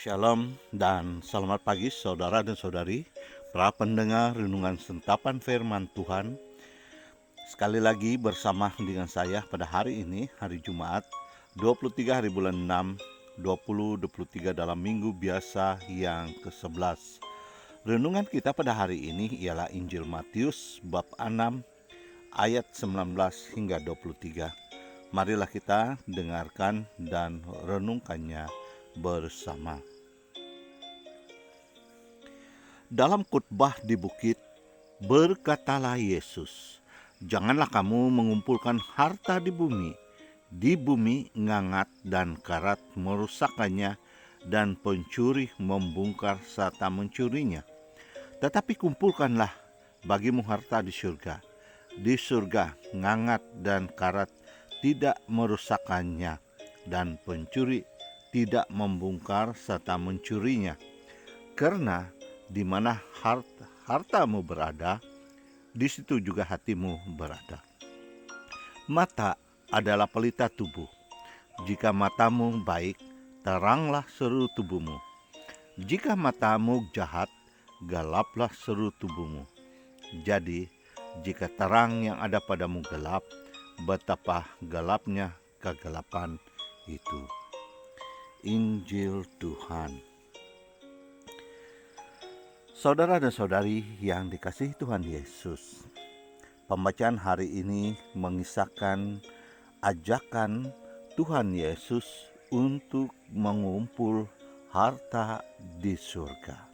Shalom dan selamat pagi saudara dan saudari, para pendengar renungan sentapan firman Tuhan. Sekali lagi bersama dengan saya pada hari ini, hari Jumat 23 hari bulan 6 2023 dalam minggu biasa yang ke-11. Renungan kita pada hari ini ialah Injil Matius bab 6 ayat 19 hingga 23. Marilah kita dengarkan dan renungkannya bersama. Dalam khotbah di bukit, berkatalah Yesus, "Janganlah kamu mengumpulkan harta di bumi. Di bumi ngangat dan karat merusakkannya, dan pencuri membongkar serta mencurinya. Tetapi kumpulkanlah bagimu harta di surga. Di surga ngangat dan karat tidak merusakkannya, dan pencuri tidak membongkar serta mencurinya. Karena di mana hartamu berada, di situ juga hatimu berada." Mata adalah pelita tubuh. Jika matamu baik, teranglah seluruh tubuhmu. Jika matamu jahat, gelaplah seluruh tubuhmu. Jadi, jika terang yang ada padamu gelap, betapa gelapnya kegelapan itu. Injil Tuhan. Saudara dan saudari yang dikasihi Tuhan Yesus, pembacaan hari ini mengisahkan ajakan Tuhan Yesus untuk mengumpul harta di surga.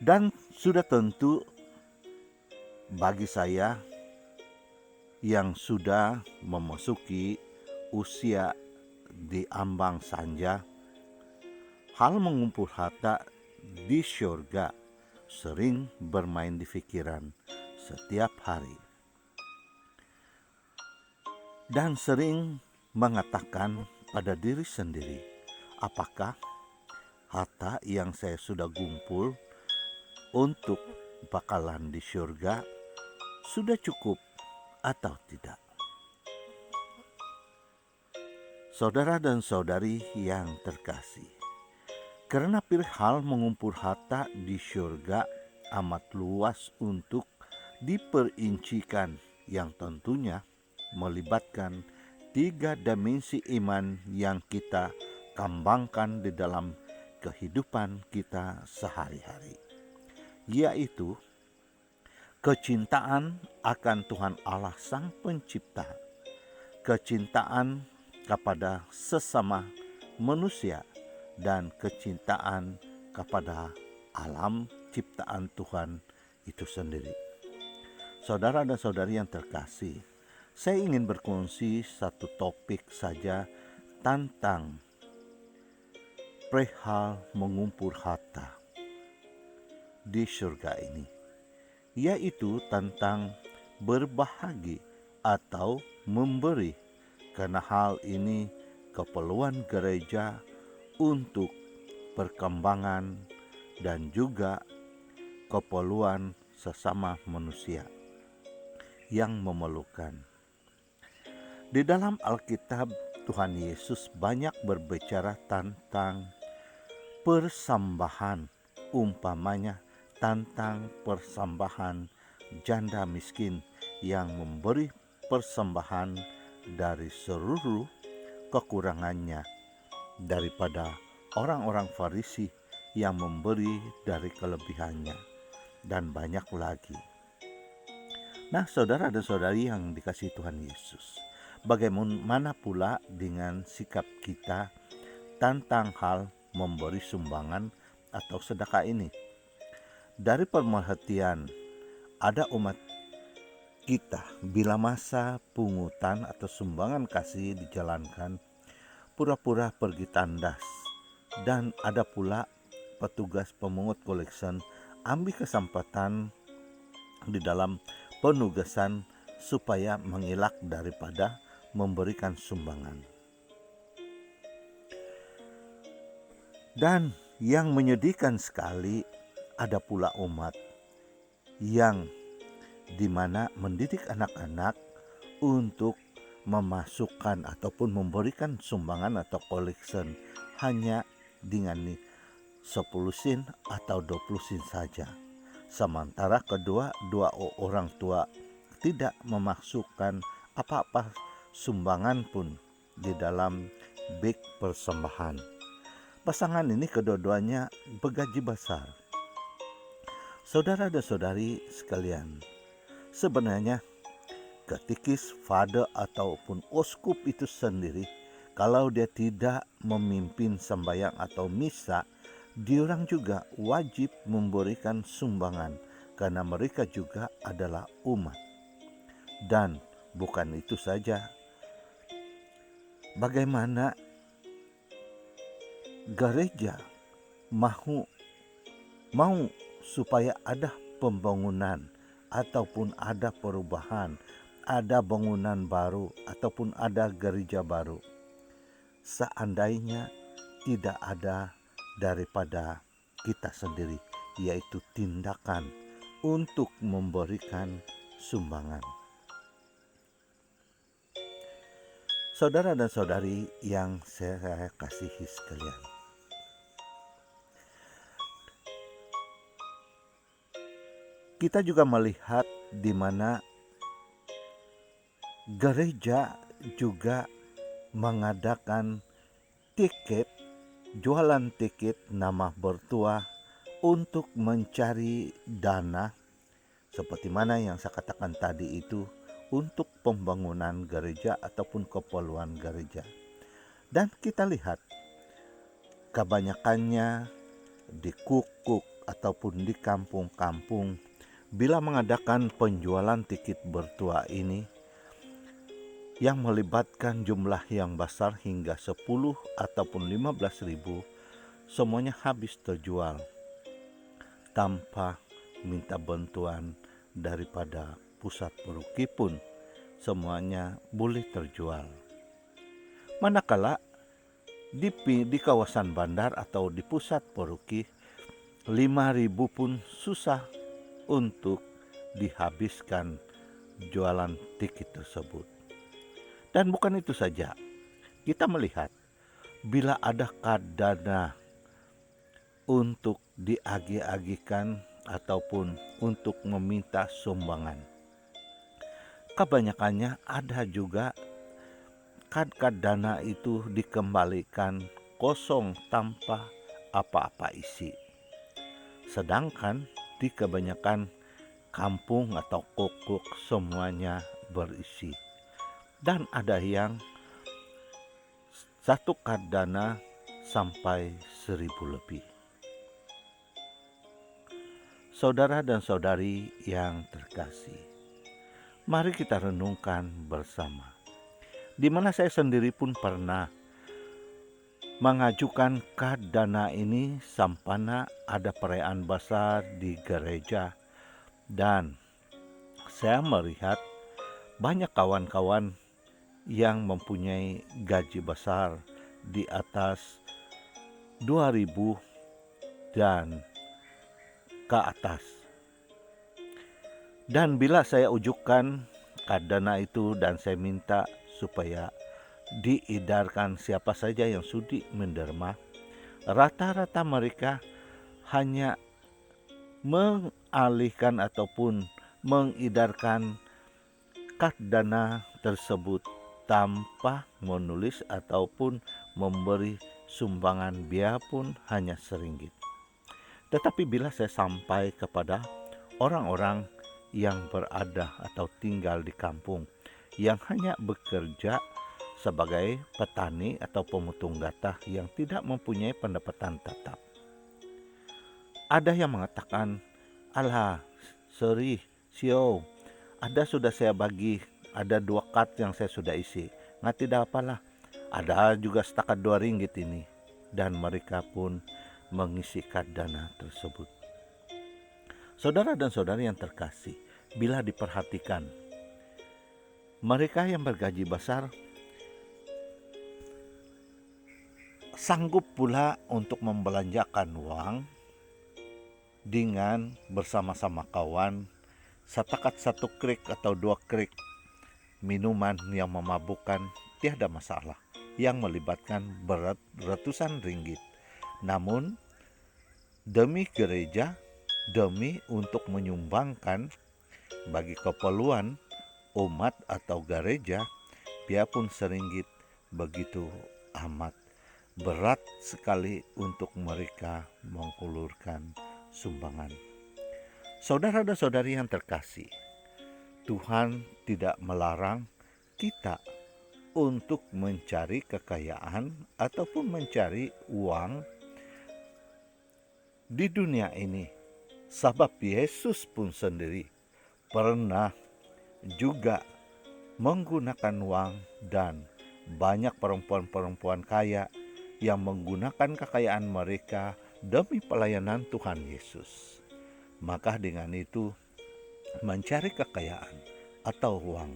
Dan sudah tentu bagi saya yang sudah memasuki usia di ambang sanja, hal mengumpul harta di surga sering bermain di pikiran setiap hari. Dan sering mengatakan pada diri sendiri, apakah harta yang saya sudah kumpul untuk bakalan di surga sudah cukup atau tidak? Saudara dan saudari yang terkasih, karena perihal mengumpul harta di surga amat luas untuk diperincikan, yang tentunya melibatkan 3 dimensi iman yang kita kembangkan di dalam kehidupan kita sehari-hari, yaitu kecintaan akan Tuhan Allah Sang Pencipta, kecintaan kepada sesama manusia, dan kecintaan kepada alam ciptaan Tuhan itu sendiri. Saudara dan saudari yang terkasih, saya ingin berkongsi satu topik saja tentang perihal mengumpul harta di surga ini, yaitu tentang berbahagi atau memberi, karena hal ini keperluan gereja untuk perkembangan dan juga keperluan sesama manusia yang memerlukan. Di dalam Alkitab, Tuhan Yesus banyak berbicara tentang persembahan, umpamanya tentang persembahan janda miskin yang memberi persembahan dari seluruh kekurangannya, daripada orang-orang Farisi yang memberi dari kelebihannya, dan banyak lagi. Nah, saudara dan saudari yang dikasihi Tuhan Yesus, bagaimana pula dengan sikap kita tentang hal memberi sumbangan atau sedekah ini? Dari pemerhatian ada umat kita, bila masa pungutan atau sumbangan kasih dijalankan, pura-pura pergi tandas, dan ada pula petugas pemungut collection ambil kesempatan di dalam penugasan supaya mengelak daripada memberikan sumbangan. Dan yang menyedihkan sekali, ada pula umat yang dimana mendidik anak-anak untuk memasukkan ataupun memberikan sumbangan atau collection hanya dengan 10 sen atau 20 sen saja. Sementara dua orang tua tidak memasukkan apa-apa sumbangan pun di dalam beg persembahan. Pasangan ini kedua-duanya bergaji besar. Saudara dan saudari sekalian, sebenarnya katekis, father ataupun uskup itu sendiri, kalau dia tidak memimpin sembahyang atau misa, diorang juga wajib memberikan sumbangan karena mereka juga adalah umat. Dan bukan itu saja, bagaimana gereja mau supaya ada pembangunan ataupun ada perubahan, ada bangunan baru ataupun ada gereja baru, seandainya tidak ada daripada kita sendiri, yaitu tindakan untuk memberikan sumbangan. Saudara dan saudari yang saya kasihi sekalian, kita juga melihat di mana gereja juga mengadakan tiket, jualan tiket nama bertuah untuk mencari dana seperti mana yang saya katakan tadi itu, untuk pembangunan gereja ataupun keperluan gereja. Dan kita lihat kebanyakannya di kukuk ataupun di kampung-kampung, bila mengadakan penjualan tiket bertuah ini yang melibatkan jumlah yang besar hingga 10 ataupun 15 ribu, semuanya habis terjual tanpa minta bantuan daripada pusat paroki pun, semuanya boleh terjual. Manakala di kawasan bandar atau di pusat paroki, 5.000 pun susah untuk dihabiskan jualan tiket tersebut. Dan bukan itu saja, kita melihat bila ada dana untuk diagih-agihkan ataupun untuk meminta sumbangan, kebanyakannya ada juga dana itu dikembalikan kosong tanpa apa-apa isi. Sedangkan di kebanyakan kampung atau kukuk semuanya berisi. Dan ada yang satu dana sampai 1.000 lebih. Saudara dan saudari yang terkasih, mari kita renungkan bersama. Di mana saya sendiri pun pernah mengajukan dana ini sampana ada perayaan besar di gereja, dan saya melihat banyak kawan-kawan yang mempunyai gaji besar di atas 2.000 dan ke atas. Dan bila saya ujukan dana itu dan saya minta supaya diedarkan siapa saja yang sudi menderma, rata-rata mereka hanya mengalihkan ataupun mengedarkan dana tersebut tanpa menulis ataupun memberi sumbangan biarpun hanya RM1. Tetapi bila saya sampai kepada orang-orang yang berada atau tinggal di kampung, yang hanya bekerja sebagai petani atau pemutung gatah yang tidak mempunyai pendapatan tetap, ada yang mengatakan, alah, sorry, ada sudah saya bagi, ada 2 yang saya sudah isi. Nggak, tidak apalah, ada juga setakat RM2 ini. Dan mereka pun mengisi dana tersebut. Saudara dan saudari yang terkasih, bila diperhatikan, mereka yang bergaji besar sanggup pula untuk membelanjakan uang dengan bersama-sama kawan setakat 1 krik atau 2 krik minuman yang memabukkan tiada masalah, yang melibatkan ratusan ringgit. Namun demi gereja, demi untuk menyumbangkan bagi keperluan umat atau gereja, biarpun seringgit, begitu amat berat sekali untuk mereka menghulurkan sumbangan. Saudara dan saudari yang terkasih, Tuhan tidak melarang kita untuk mencari kekayaan ataupun mencari uang di dunia ini. Sebab Yesus pun sendiri pernah juga menggunakan uang, dan banyak perempuan-perempuan kaya yang menggunakan kekayaan mereka demi pelayanan Tuhan Yesus. Maka dengan itu, mencari kekayaan atau uang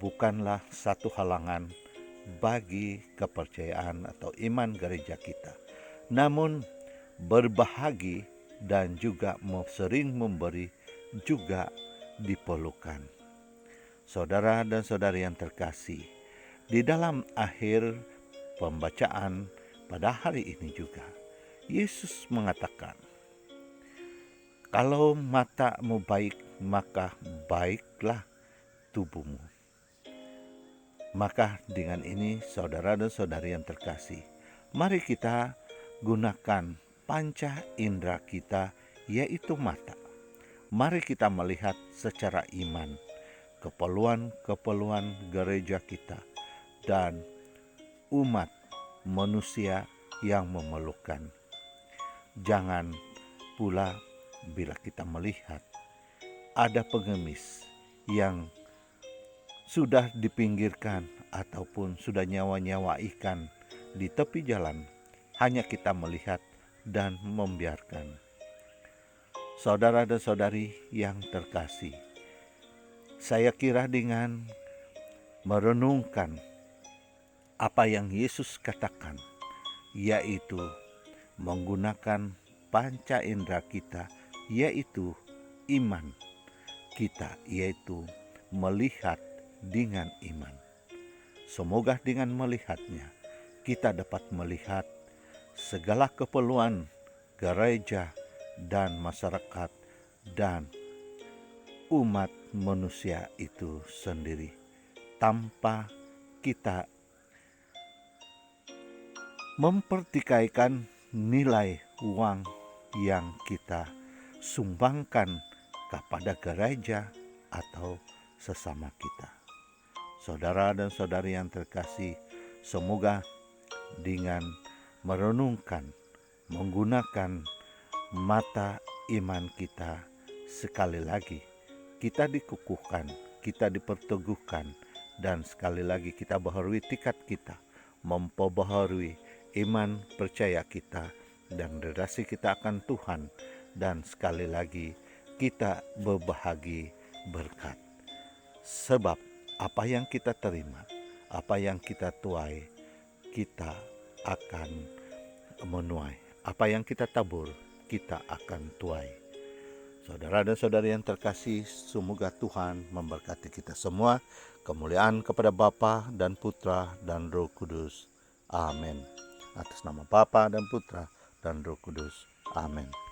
bukanlah satu halangan bagi kepercayaan atau iman gereja kita. Namun berbahagi dan juga sering memberi juga diperlukan. Saudara dan saudari yang terkasih, di dalam akhir pembacaan pada hari ini juga, Yesus mengatakan, kalau matamu baik, maka baiklah tubuhmu. Maka dengan ini, saudara dan saudari yang terkasih, mari kita gunakan panca indera kita, yaitu mata. Mari kita melihat secara iman keperluan-keperluan gereja kita dan umat manusia yang memerlukan. Jangan pula bila kita melihat ada pengemis yang sudah dipinggirkan ataupun sudah nyawa-nyawa ikan di tepi jalan, hanya kita melihat dan membiarkan. Saudara dan saudari yang terkasih, saya kira dengan merenungkan apa yang Yesus katakan, yaitu menggunakan panca indera kita, yaitu iman kita, yaitu melihat dengan iman. Semoga dengan melihatnya kita dapat melihat segala keperluan gereja dan masyarakat dan umat manusia itu sendiri, tanpa kita mempertikaikan nilai uang yang kita sumbangkan kepada gereja atau sesama kita. Saudara dan saudari yang terkasih, semoga dengan merenungkan, menggunakan mata iman kita, sekali lagi kita dikukuhkan, kita diperteguhkan, dan sekali lagi kita baharui tingkat kita, memperbaharui iman percaya kita dan relasi kita akan Tuhan, dan sekali lagi kita berbahagi berkat. Sebab apa yang kita terima, apa yang kita tuai, kita akan menuai. Apa yang kita tabur, kita akan tuai. Saudara dan saudari yang terkasih, semoga Tuhan memberkati kita semua. Kemuliaan kepada Bapa dan Putra dan Roh Kudus. Amin. Atas nama Bapa dan Putra dan Roh Kudus. Amin.